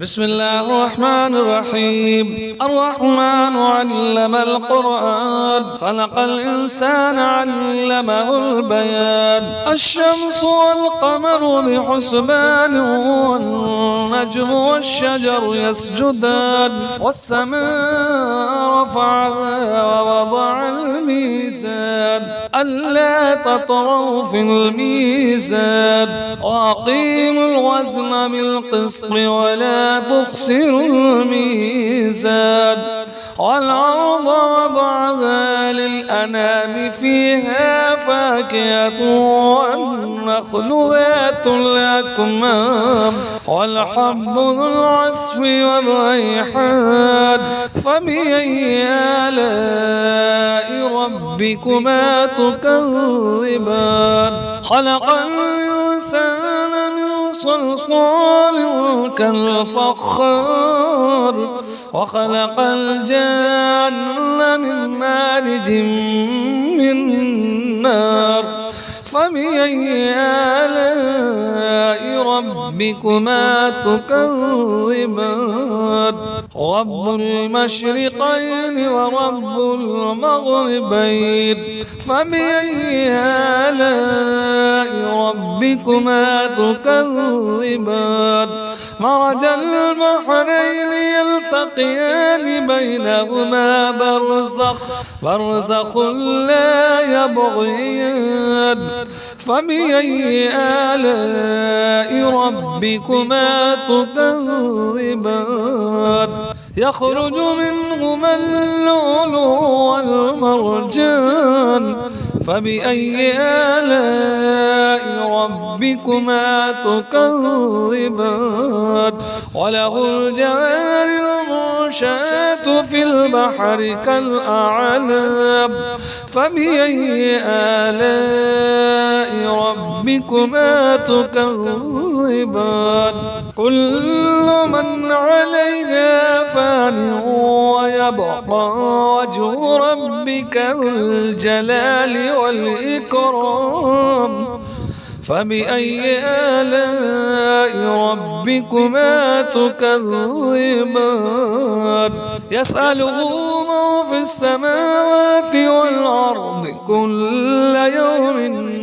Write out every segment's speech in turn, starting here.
بسم الله الرحمن الرحيم. الرحمن علم القرآن، خلق الإنسان علمه البيان. الشمس والقمر بحسبان، والنجم والشجر يسجدان. والسماء رفعها ووضع الميزان، ألا تطغوا في الميزان، وأقيموا الوزن بالقسط ولا تخسروا الميزان. والأرض وضعها للأنام، فيها فاكهة والنخل ذات الأكمام، والحب ذو العصف والريحان. فبأي آلاء ربكما تكذبان؟ خلق الإنسان من صلصال كالفخار، وخلق الجان من مارج من نار. فبأي آلاء ربكما تكذبان؟ رب المشرقين ورب المغربين. فبأي آلاء ربكما تكذبان؟ مرج البحرين يلتقيان، بينهما برزخ لا يبغيان. فبأي آلاء ربكما تكذبان؟ يخرج منهما اللؤلؤ والمرجان. فبأي آلاء ربكما تكذبان؟ وله الجوار المنشآت في البحر كالأعلام. فبأي آلاء ربكما تكذبان؟ كل من عليها فان، ويبقى وجه ربك ذو الجلال والإكرام. فبأي آلاء ربكما تكذبان؟ يسأله من في السماوات والأرض، كل يوم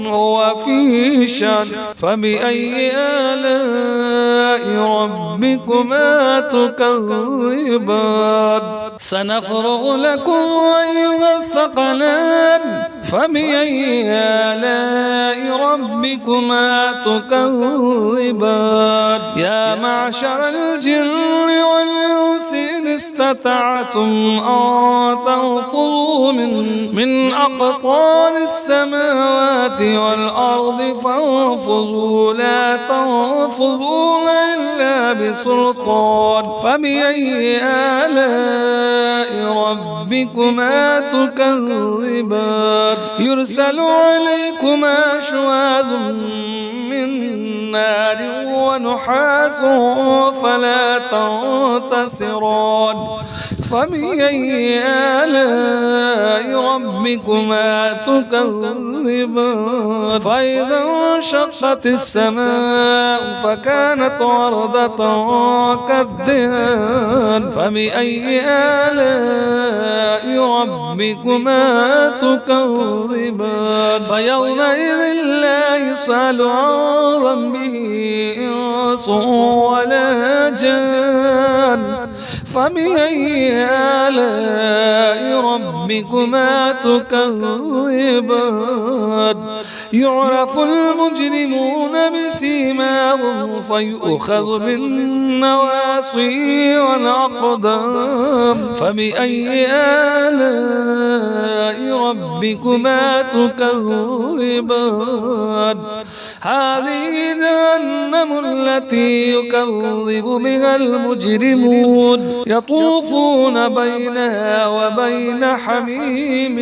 هو في شأن. فبأي آلاء ربكما تكذبان؟ سنفرغ لكم أيها الثقلان. فبأي آلاء ربكما تكذبان؟ يا معشر الجن والإنس إن استطعتم أن تنفذوا من أقطار السماوات والأرض فانفذوا، لا تنفذون إلا بسلطان. فبأي آلاء ربكما تكذبان؟ يرسل عليكما شواظ من نار ونحاس فلا تنتصران. فبأي آلاء ربكما تكذبان؟ فإذا انشقت السماء فكانت وردة كالدهان. فبأي آلاء ربكما تكذبان؟ فيومئذ لا يسأل عن ذنبه إنس ولا جان. فبأي آلاء ربكما تكذبان؟ يعرف المجرمون بسيماهم، فيؤخذ بالنواصي والأقدام. فبأي آلاء ربكما تكذبان؟ هذه جهنم التي يكذب بها المجرمون، يطوفون بينها وبين حميم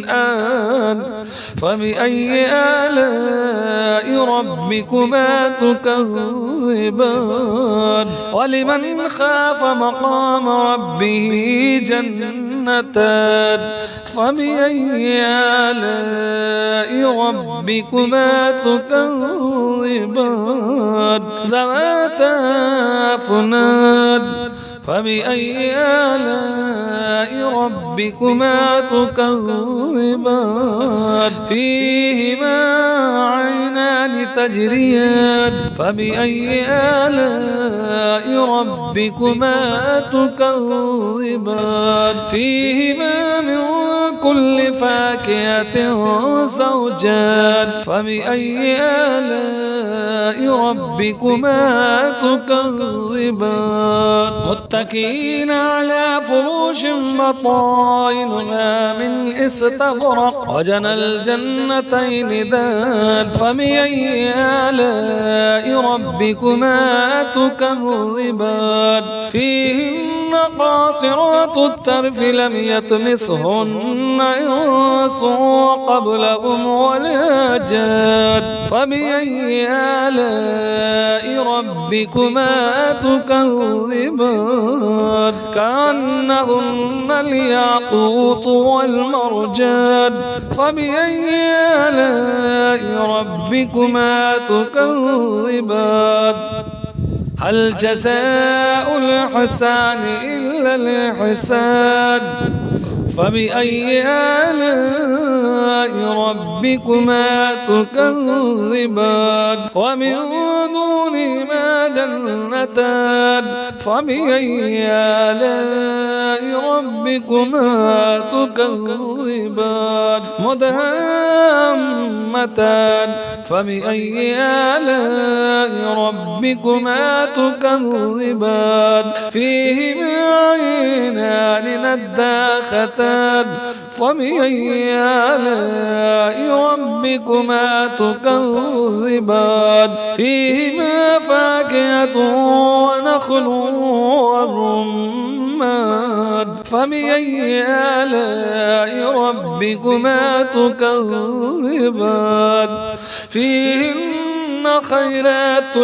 آن. فبأي آلاء ربكما تكذبان؟ ولمن خاف مقام ربه جنتان. فبأي آلاء ربكما تكذبان؟ تكذبان ذواتا أفنان فبأي آلاء ربكما تكذبان فيهما عينان تجريان فبأي آلاء ربكما تكذبان فيهما من كل فاكهة زوجان فبأي آلاء ربكما تكذبان متكئين على فروش بطائنها من استبرق وجنى الجنتين دان فبأي آلاء ربكما تكذبان فيهن قاصرات الطرف لم يطمثهن إنس قبلهم ولا جان فبأي آلاء ربكما تكذبان كأنهن الياقوت والمرجان فبأي آلاء ربكما تكذبان هل جزاء الإحسان إلا الإحسان فبأي آلاء ربكما تكذبان ومن دونهما جنتان فبأي آلاء ربكما تكذبان مدهامتان فبأي آلاء ربكما تكذبان فيهما عينان نداختان فبأي آلاء ربكما تكذبان فيهما فاكهة ونخل والرمان فبأي آلاء ربكما تكذبان فيهن خيرات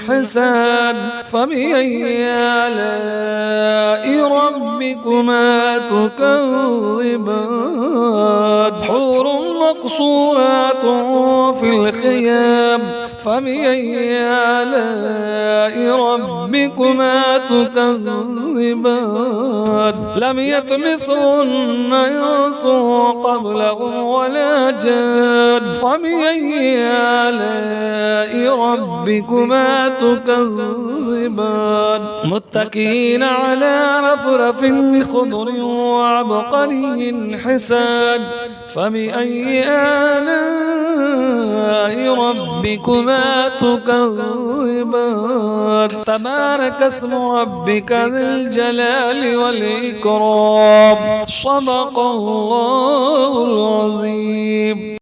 حسان فبأي آلاء ربكما تكذبان حور مقصورات في الخيام فبأي آلاء ربكما تكذبان لم يطمثهن إنس قبلهم ولا جان فبأي آلاء ربكما تكذبان متكئين على رفرف خضر وعبقري حسان فبأي آلاء ربكما تكذبان تبارك اسم ربك ذي الجلال والإكرام صدق الله العظيم.